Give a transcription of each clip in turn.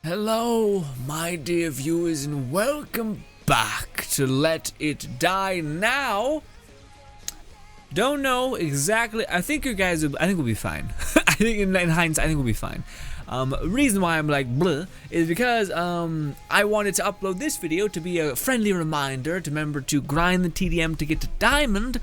Hello, my dear viewers, and welcome back to Let It Die Now. Don't know exactly. I think you guys. I think we'll be fine. I think in hindsight, I think we'll be fine. Reason why I'm like bleh is because I wanted to upload this video to be a friendly reminder to remember to grind the TDM to get to diamond,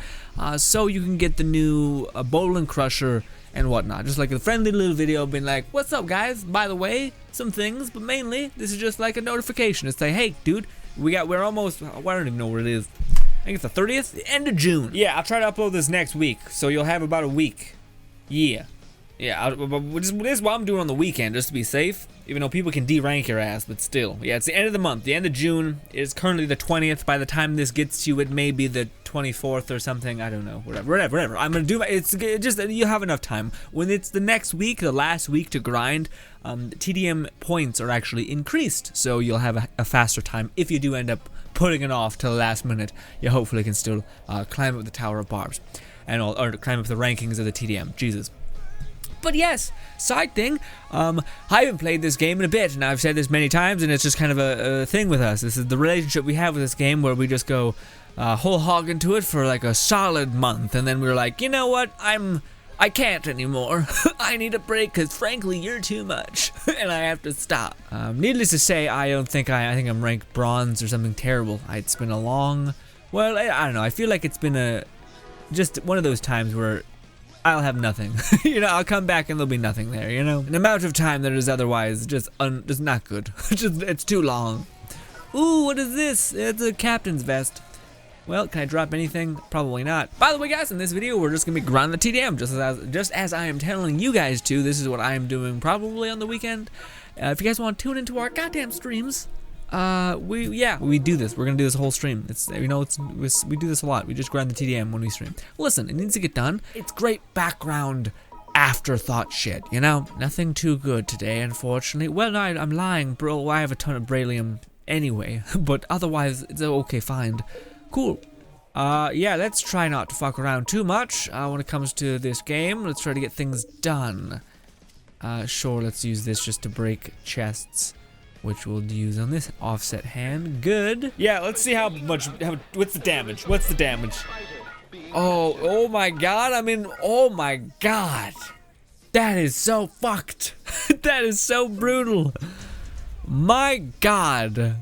so you can get the new bowling crusher and whatnot. Just like a friendly little video being like, what's up guys, by the way, some things, but mainly this is just like a notification to say, hey dude, we're almost, I don't even know what it is. I think it's the 30th, the end of June. Yeah, I'll try to upload this next week, so you'll have about a week. Yeah, this is what I'm doing on the weekend, just to be safe. Even though people can de-rank your ass, but still. Yeah, it's the end of the month. The end of June is currently the 20th. By the time this gets to you, it may be the 24th or something. I don't know. Whatever. I'm gonna do my. It's just you have enough time. When it's the next week, the last week to grind, TDM points are actually increased, so you'll have a faster time if you do end up putting it off till the last minute. You hopefully can still climb up the Tower of Barbs, or climb up the rankings of the TDM. Jesus. But yes, side thing, I haven't played this game in a bit, and I've said this many times, and it's just kind of a thing with us. This is the relationship we have with this game, where we just go whole hog into it for like a solid month, and then we're like, you know what, I can't anymore. I need a break, because frankly, you're too much, and I have to stop. Needless to say, I think I'm ranked bronze or something terrible. It's been a long, well, I don't know, I feel like it's been just one of those times where I'll have nothing. You know, I'll come back and there'll be nothing there, you know? An amount of time that is otherwise just not good. It's too long. Ooh, what is this? It's a captain's vest. Well, can I drop anything? Probably not. By the way, guys, in this video, we're just gonna be grinding the TDM, just as I am telling you guys to. This is what I am doing probably on the weekend. If you guys want to tune into our goddamn streams, we do this. We're gonna do this whole stream. We do this a lot. We just grind the TDM when we stream. Listen, it needs to get done. It's great background afterthought shit, you know? Nothing too good today, unfortunately. Well, no, I'm lying, bro. I have a ton of beryllium anyway, but otherwise, it's an okay find. Cool. Yeah, let's try not to fuck around too much when it comes to this game. Let's try to get things done. Sure, let's use this just to break chests, which we'll use on this offset hand. Good. Yeah, let's see what's the damage? What's the damage? Oh my god, oh my god. That is so fucked. That is so brutal. My god.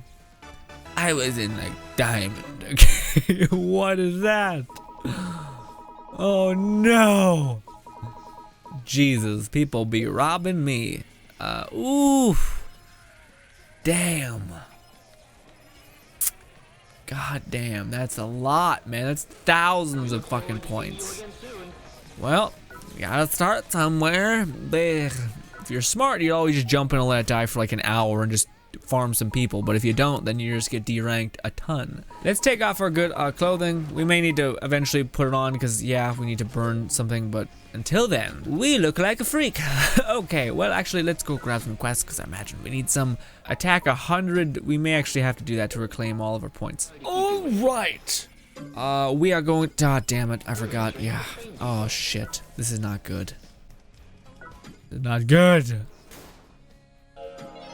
I was in like diamond, okay? What is that? Oh no. Jesus, people be robbing me. Oof. Damn. God damn, that's a lot, man. That's thousands of fucking points. Well, you gotta start somewhere. If you're smart, you always just jump in and let it die for like an hour and just farm some people. But if you don't, then you just get deranked a ton. Let's take off our good clothing. We may need to eventually put it on because, yeah, we need to burn something. But until then, we look like a freak. Okay, well, actually, let's go grab some quests because I imagine we need some attack 100. We may actually have to do that to reclaim all of our points. All right. We are going. God damn it, I forgot. Yeah. Oh shit. This is not good. This is not good.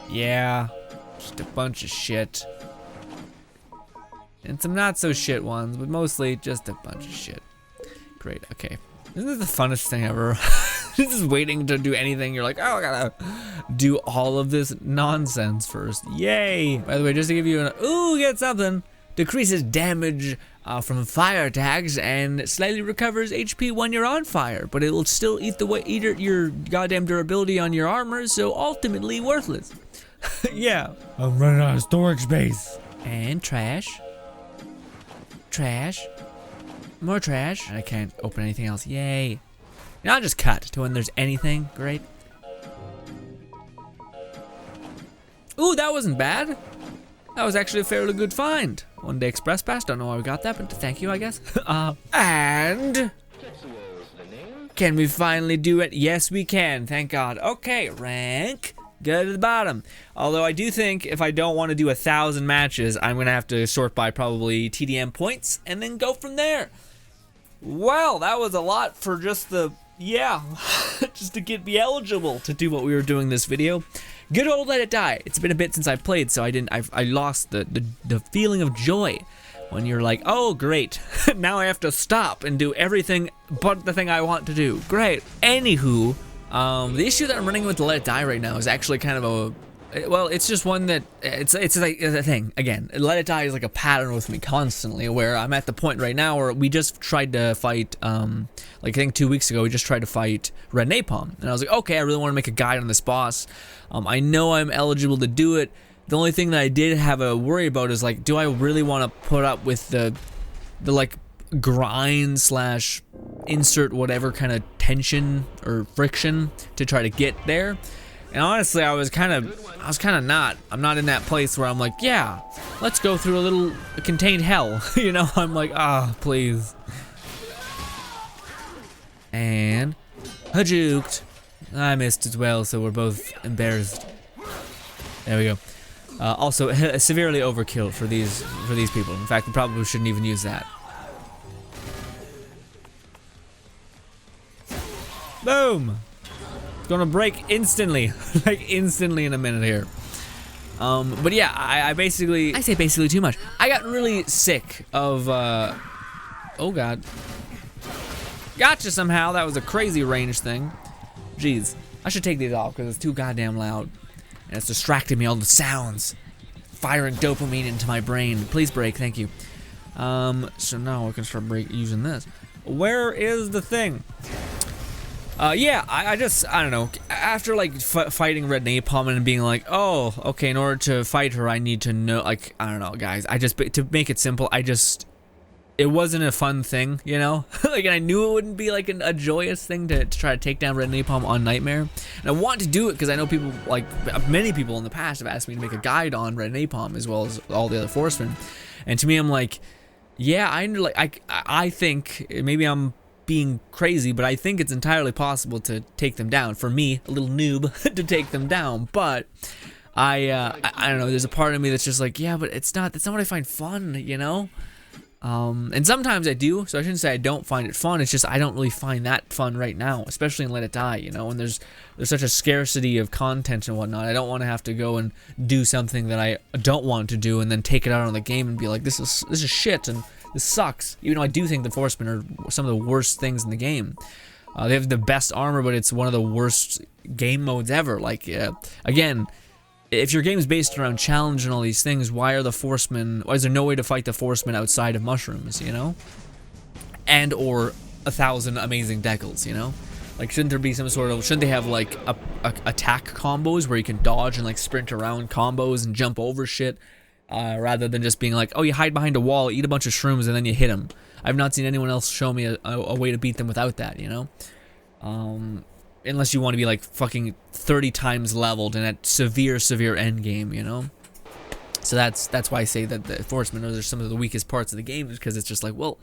Yeah. Just a bunch of shit. And some not so shit ones, but mostly just a bunch of shit. Great, okay. Isn't this the funnest thing ever? Just waiting to do anything. You're like, oh, I gotta do all of this nonsense first. Yay! By the way, just to give you get something. Decreases damage from fire attacks and slightly recovers HP when you're on fire, but it will still eat your goddamn durability on your armor, so ultimately worthless. Yeah. I'm running out of storage space. And trash. Trash. More trash. I can't open anything else. Yay. Now I'll just cut to when there's anything. Great. Ooh, that wasn't bad. That was actually a fairly good find. One Day Express Pass. Don't know why we got that, but thank you, I guess. And can we finally do it? Yes, we can. Thank God. Okay, rank. Good at the bottom. Although I do think if I don't want to do 1,000 matches, I'm gonna have to sort by probably TDM points and then go from there. Well, that was a lot for just just to be eligible to do what we were doing this video. Good old Let It Die. It's been a bit since I played, so I lost the feeling of joy when you're like, oh great, now I have to stop and do everything but the thing I want to do. Great. Anywho, the issue that I'm running with Let It Die right now is actually kind of a, well, it's just one that it's like a thing. Again, Let It Die is like a pattern with me constantly, where I'm at the point right now where we just tried to fight, like I think 2 weeks ago, we just tried to fight Red Napalm, and I was like, okay, I really want to make a guide on this boss. I know I'm eligible to do it. The only thing that I did have a worry about is like, do I really want to put up with the like grind slash insert whatever kind of tension or friction to try to get there? And honestly, I was kind of not. I'm not in that place where I'm like, yeah, let's go through a little contained hell. You know, I'm like, ah, please. And juked. I missed as well, so we're both embarrassed. There we go. Also, severely overkill for these people. In fact, we probably shouldn't even use that. Boom! It's gonna break instantly, like instantly in a minute here. But yeah, I say basically too much. I got really sick of, oh god. Gotcha somehow, that was a crazy range thing. Jeez, I should take these off because it's too goddamn loud. And it's distracting me, all the sounds. Firing dopamine into my brain. Please break, thank you. So now I can start using this. Where is the thing? Yeah, I don't know. After like fighting Red Napalm and being like, oh, okay, in order to fight her, I need to know, like, I don't know, guys. To make it simple, it wasn't a fun thing, you know? Like, and I knew it wouldn't be like a joyous thing to try to take down Red Napalm on Nightmare. And I want to do it because I know people, like, many people in the past have asked me to make a guide on Red Napalm as well as all the other Forcemen. And to me, I'm like, yeah, I think, maybe I'm being crazy, but I think it's entirely possible to take them down. For me, a little noob, to take them down. But I don't know, there's a part of me that's just like, yeah, but that's not what I find fun, you know? And sometimes I do, so I shouldn't say I don't find it fun. It's just I don't really find that fun right now, especially in Let It Die, you know, and there's such a scarcity of content and whatnot. I don't want to have to go and do something that I don't want to do and then take it out on the game and be like, this is shit and this sucks. Even though I do think the Forcemen are some of the worst things in the game. They have the best armor, but it's one of the worst game modes ever. Like, again, if your game is based around challenge and all these things, why are the Forcemen, why is there no way to fight the Forcemen outside of mushrooms, you know? And or 1,000 amazing decals, you know? Like, shouldn't there be some sort of, shouldn't they have like attack combos where you can dodge and like sprint around combos and jump over shit, rather than just being like, oh, you hide behind a wall, eat a bunch of shrooms, and then you hit them. I've not seen anyone else show me a way to beat them without that, you know? Unless you want to be like fucking 30 times leveled and at severe end game, you know? So that's why I say that the Forcemen are some of the weakest parts of the game, because it's just like, well,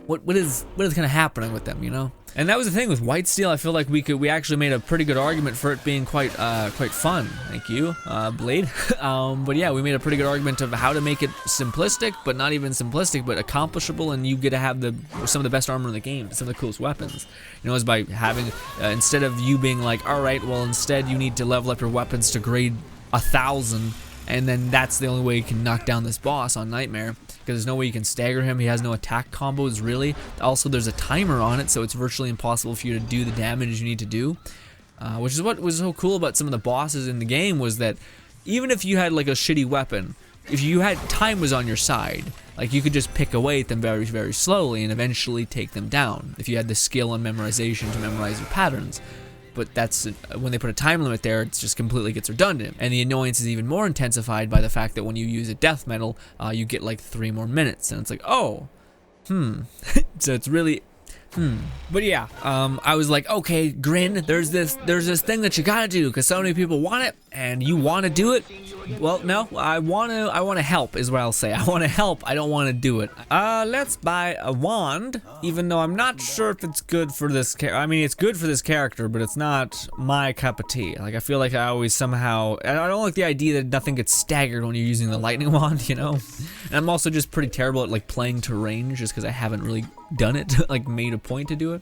what is kind of happening with them, you know? And that was the thing with Whitesteel. I feel like we actually made a pretty good argument for it being quite fun. Thank you, Blade. But yeah, we made a pretty good argument of how to make it simplistic, but not even simplistic, but accomplishable, and you get to have some of the best armor in the game, some of the coolest weapons. You know, is by having instead of you being like, all right, well, instead you need to level up your weapons to grade 1,000. And then that's the only way you can knock down this boss on Nightmare, because there's no way you can stagger him. He has no attack combos, really. Also, there's a timer on it, so it's virtually impossible for you to do the damage you need to do. Which is what was so cool about some of the bosses in the game, was that even if you had like a shitty weapon, if you had time was on your side, like you could just pick away at them very, very slowly and eventually take them down, if you had the skill and memorization to memorize your patterns. But that's when they put a time limit there, it just completely gets redundant. And the annoyance is even more intensified by the fact that when you use a death metal, you get like 3 more minutes. And it's like, oh, so it's really, But yeah, I was like, okay, Grin, there's this thing that you gotta do, because so many people want it, and you want to do it. Well, no, I want to help is what I'll say. I want to help, I don't want to do it. Let's buy a wand, even though I'm not sure if it's good for this I mean, it's good for this character, but it's not my cup of tea. Like, I feel like I always somehow, I don't like the idea that nothing gets staggered when you're using the lightning wand, you know? And I'm also just pretty terrible at like playing to range, just because I haven't really done it, like made a point to do it.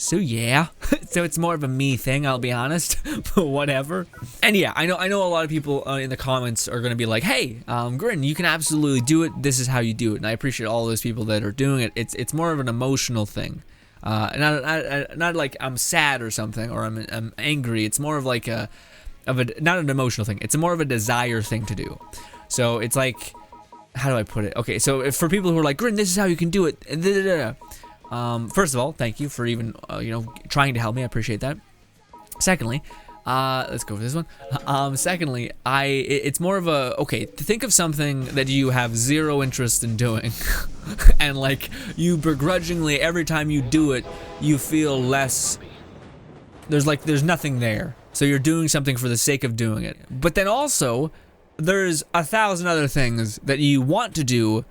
So yeah, so it's more of a me thing, I'll be honest, but whatever. And yeah, I know a lot of people in the comments are gonna be like, hey, Grin, you can absolutely do it. This is how you do it. And I appreciate all those people that are doing it. It's more of an emotional thing. Not like I'm sad or something, or I'm angry. It's more of like not an emotional thing. It's more of a desire thing to do. So it's like, how do I put it? Okay, so if for people who are like, Grin, this is how you can do it. First of all, thank you for even trying to help me. I appreciate that. Secondly, let's go for this one. Secondly, it's more of a, okay, think of something that you have zero interest in doing, and like you begrudgingly every time you do it, you feel less. There's nothing there, so you're doing something for the sake of doing it. But then also, there's 1,000 other things that you want to do,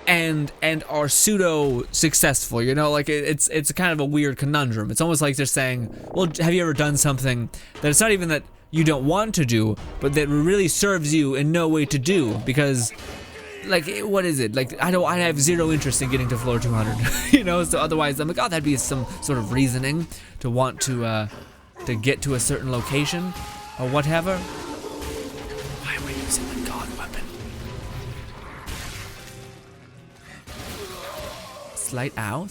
and are pseudo successful, like it's kind of a weird conundrum. It's almost like they're saying, well, have you ever done something that it's not even that you don't want to do, but that really serves you in no way to do, because like, what is it? Like, I have zero interest in getting to floor 200, so otherwise I'm like, oh, that'd be some sort of reasoning to want to get to a certain location or whatever. Why am I using the god weapon? Slight ow.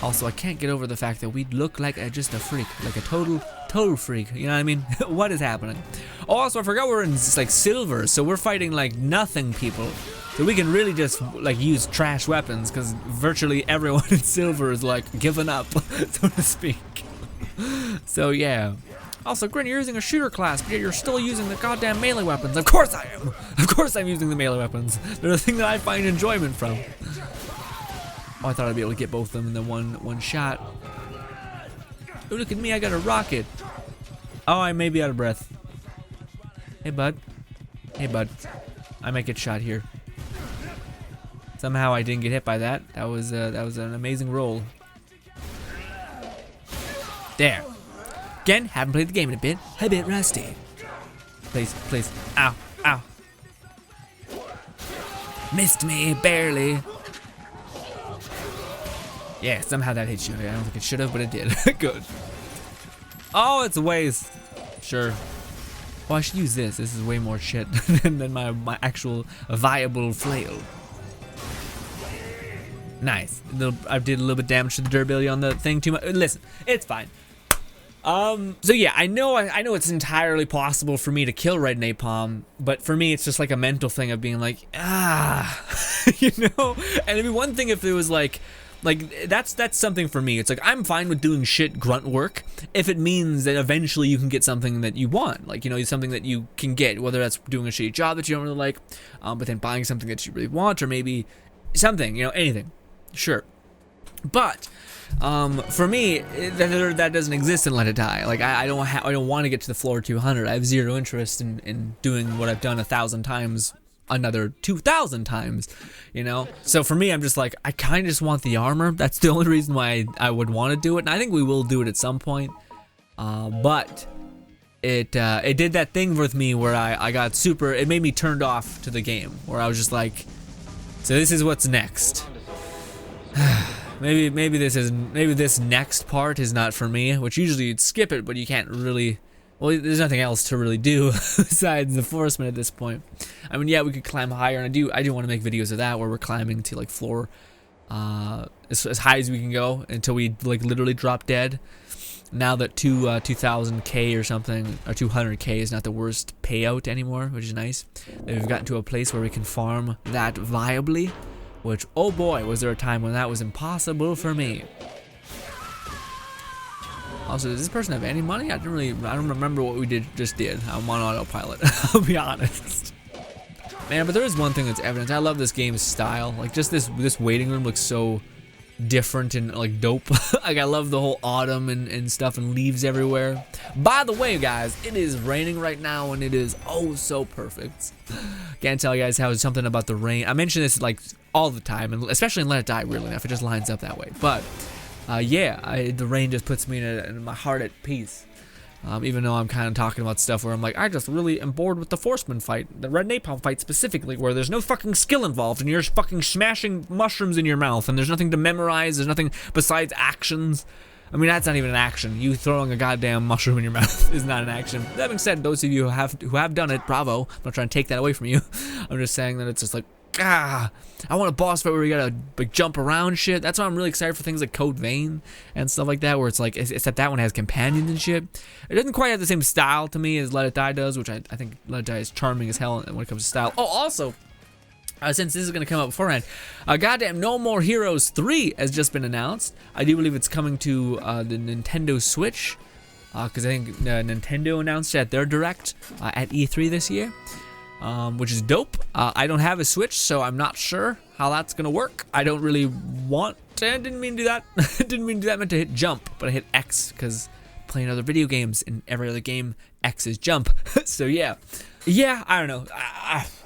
Also, I can't get over the fact that we look like just a freak, like a total freak. You know what I mean? What is happening? Oh, also, I forgot we're in like silver, so we're fighting like nothing people. So we can really just like use trash weapons, because virtually everyone in silver is like giving up, so to speak. So yeah. Also, Grin, you're using a shooter class, but yet you're still using the goddamn melee weapons. Of course I am. Of course I'm using the melee weapons. They're the thing that I find enjoyment from. Oh, I thought I'd be able to get both of them in the one shot. Oh, look at me, I got a rocket. Oh, I may be out of breath. Hey, bud. Hey, bud. I might get shot here. Somehow I didn't get hit by that. That was an amazing roll. There. Again, haven't played the game in a bit rusty. Please. Ow. Missed me, barely. Yeah, somehow that hit you. I don't think it should have, but it did. Good. Oh, it's a waste. Sure. Well, I should use this. This is way more shit than my actual viable flail. Nice. I did a little bit damage to the durability on the thing too much. Listen, it's fine. So yeah, I know it's entirely possible for me to kill Red Napalm, but for me it's just like a mental thing of being like, and it'd be one thing if it was like that's something for me. It's like, I'm fine with doing shit grunt work if it means that eventually you can get something that you want, like, something that you can get, whether that's doing a shitty job that you don't really like, but then buying something that you really want, or maybe something, anything, sure. But for me, that doesn't exist in Let It Die. Like, I don't want to get to the floor 200. I have zero interest in doing what I've done 1,000 times, another 2,000 times, So for me, I'm just like, I kind of just want the armor. That's the only reason why I would want to do it, and I think we will do it at some point. But it did that thing with me where I got super. It made me turned off to the game, where I was just like, so this is what's next. Maybe this next part is not for me, which usually you'd skip it, but you can't really. Well, there's nothing else to really do besides the enforcement at this point. I mean, yeah, we could climb higher, and I do want to make videos of that where we're climbing to like floor as high as we can go until we like literally drop dead. Now that 2000K or something, or 200K is not the worst payout anymore, which is nice. And we've gotten to a place where we can farm that viably, which, oh boy, was there a time when that was impossible for me. Also, does this person have any money? I don't remember what we just did. I'm on autopilot, I'll be honest. Man, but there is one thing that's evident. I love this game's style. Like, just this waiting room looks so different and like dope. Like, I love the whole autumn and stuff and leaves everywhere. By the way, guys, it is raining right now and it is oh so perfect. Can't tell you guys how something about the rain. I mention this like all the time, and especially in Let It Die, weirdly enough, it just lines up that way. But yeah, the rain just puts me in my heart at peace. Even though I'm kind of talking about stuff where I'm like, I just really am bored with the Forceman fight, the Red Napalm fight specifically, where there's no fucking skill involved and you're just fucking smashing mushrooms in your mouth and there's nothing to memorize, there's nothing besides actions. I mean, that's not even an action. You throwing a goddamn mushroom in your mouth is not an action. That being said, those of you who have done it, bravo. I'm not trying to take that away from you. I'm just saying that it's just like, I want a boss fight where you gotta like jump around shit. That's why I'm really excited for things like Code Vein and stuff like that, where it's like, except that one has companions and shit. It doesn't quite have the same style to me as Let It Die does, which I think Let It Die is charming as hell when it comes to style. Oh, also, since this is going to come out beforehand, goddamn No More Heroes 3 has just been announced. I do believe it's coming to the Nintendo Switch, because I think Nintendo announced it at their Direct at E3 this year, which is dope. I don't have a Switch, so I'm not sure how that's going to work. I don't really want to. I didn't mean to do that. Didn't mean to do that. I meant to hit jump, but I hit X because playing other video games, in every other game, X is jump. So yeah, I don't know.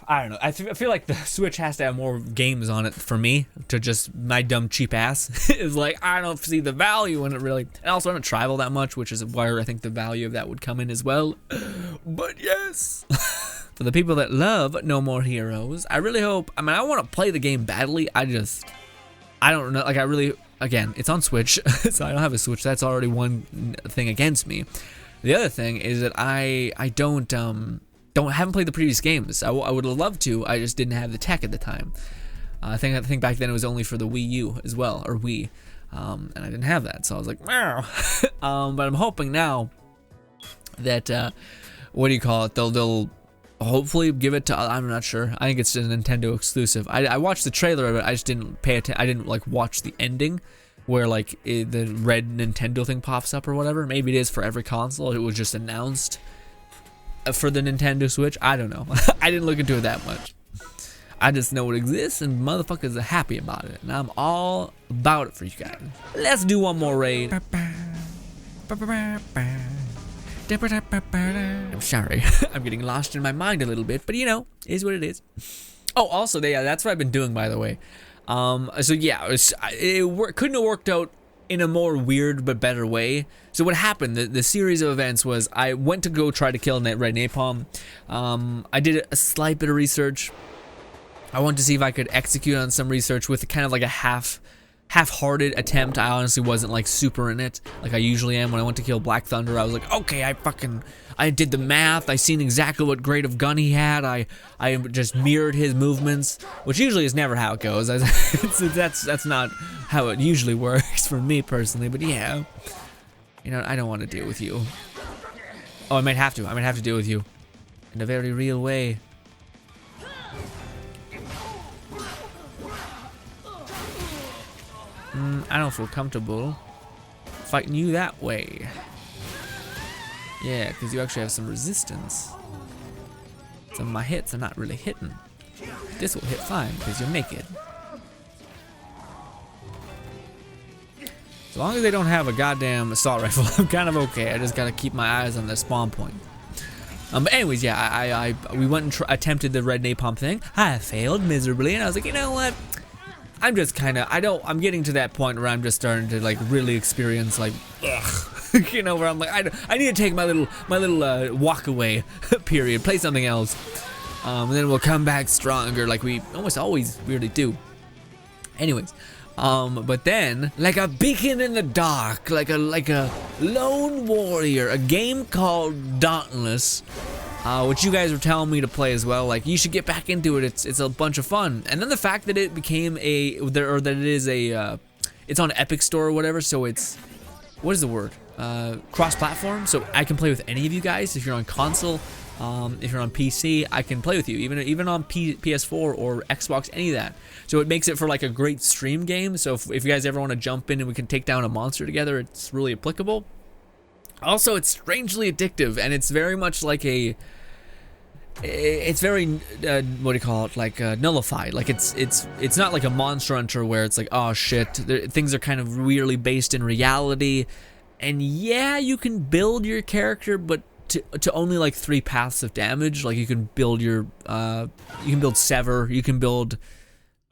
I don't know. I feel like the Switch has to have more games on it for me to just my dumb cheap ass is like, I don't see the value in it really. And also I don't travel that much, which is where I think the value of that would come in as well. But yes. For the people that love No More Heroes, I really hope, I mean, I want to play the game badly. I don't know. Like, again, it's on Switch, so I don't have a Switch. That's already one thing against me. The other thing is that I haven't played the previous games. I would have loved to. I just didn't have the tech at the time. I think back then it was only for the Wii U as well, or Wii, and I didn't have that. So I was like, wow. But I'm hoping now that what do you call it? They'll hopefully give it to. I'm not sure. I think it's a Nintendo exclusive. I watched the trailer of it. I just didn't pay attention. I didn't like watch the ending, where like the red Nintendo thing pops up or whatever. Maybe it is for every console. It was just announced for the Nintendo Switch. I don't know. I didn't look into it that much. I just know it exists and motherfuckers are happy about it, and I'm all about it for you guys. Let's do one more raid. I'm sorry. I'm getting lost in my mind a little bit, but you know, it is what it is. Oh, also, yeah, that's what I've been doing, by the way. So yeah, it couldn't have worked out in a more weird but better way. So what happened, the series of events was I went to go try to kill Red Napalm. I did a slight bit of research. I wanted to see if I could execute on some research with kind of like a half-hearted attempt. I honestly wasn't like super in it like I usually am. When I went to kill Black Thunder, I was like, okay, I did the math. I seen exactly what grade of gun he had. I just mirrored his movements, which usually is never how it goes. That's not how it usually works for me personally. But yeah, you know, I don't want to deal with you. Oh, I might have to. I might have to deal with you in a very real way. I don't feel comfortable fighting you that way. Yeah, because you actually have some resistance. Some of my hits are not really hitting. This will hit fine because you're naked. As long as they don't have a goddamn assault rifle, I'm kind of okay. I just gotta keep my eyes on the spawn point. But anyways, yeah, we went and attempted the Red Napalm thing. I failed miserably, and I was like, you know what? I'm just kind of, I'm getting to that point where I'm just starting to like really experience like, ugh, you know, where I'm like, I need to take my little walk away period, play something else, and then we'll come back stronger like we almost always really do. Anyways, but then like a beacon in the dark, like a lone warrior, a game called Dauntless. Which you guys were telling me to play as well. Like, you should get back into it. It's a bunch of fun. And then the fact that it became it's on Epic Store or whatever. So it's, what is the word? Cross-platform. So I can play with any of you guys. If you're on console, if you're on PC, I can play with you. Even on PS4 or Xbox, any of that. So it makes it for like a great stream game. So if you guys ever want to jump in and we can take down a monster together, it's really applicable. Also, it's strangely addictive, and it's very much like it's very what do you call it, like nullified. Like it's not like a Monster Hunter where it's like, oh shit, things are kind of weirdly based in reality, and yeah, you can build your character, but to only like 3 paths of damage. Like you can build your you can build Sever, you can build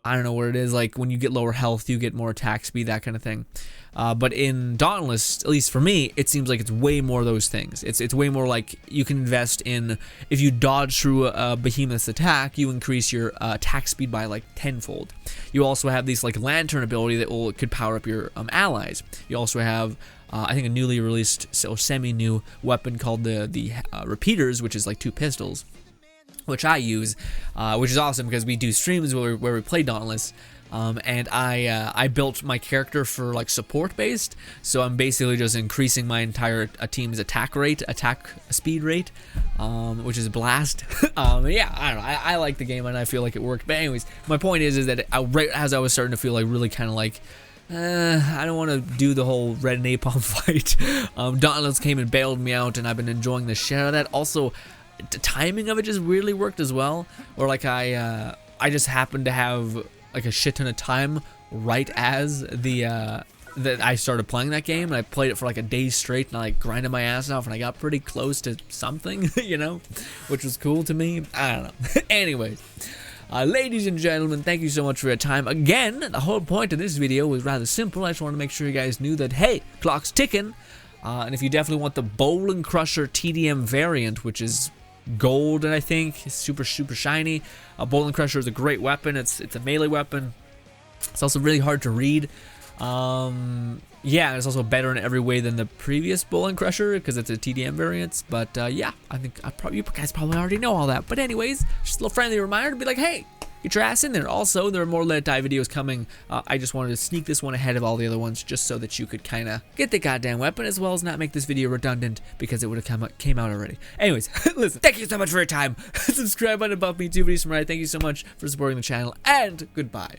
I don't know what it is, like when you get lower health, you get more attack speed, that kind of thing. But in Dauntless, at least for me, it seems like it's way more of those things. It's way more like you can invest in, if you dodge through a behemoth's attack, you increase your attack speed by like tenfold. You also have these like lantern ability that could power up your allies. You also have I think a newly released, so semi-new weapon called the repeaters, which is like 2 pistols, which I use, which is awesome because we do streams where we play Dauntless, and I built my character for like support based, so I'm basically just increasing my entire team's attack speed rate, which is blast. Yeah, I don't know, I like the game and I feel like it worked. But anyways, my point is that right as I was starting to feel like really kind of like, I don't want to do the whole red napalm fight, Dauntless came and bailed me out, and I've been enjoying the shit out of that. Also, the timing of it just really worked as well, or like I just happened to have like a shit ton of time right as that I started playing that game, and I played it for like a day straight, and I like grinded my ass off, and I got pretty close to something, you know, which was cool to me. I don't know. Anyways, ladies and gentlemen, thank you so much for your time. Again, the whole point of this video was rather simple. I just want to make sure you guys knew that, hey, clock's ticking, and if you definitely want the Bowling Crusher TDM variant, which is gold, and I think it's super shiny. Bowling Crusher is a great weapon. It's a melee weapon. It's also really hard to read. Yeah, it's also better in every way than the previous Bowling Crusher because it's a TDM variant. But yeah, I think you guys probably already know all that. But anyways, just a little friendly reminder to be like, hey, get your ass in there. Also, there are more Let It Die videos coming. I just wanted to sneak this one ahead of all the other ones just so that you could kind of get the goddamn weapon, as well as not make this video redundant because it would have came out already. Anyways, listen, thank you so much for your time. Subscribe button above me, 2 videos from right. Thank you so much for supporting the channel, and goodbye.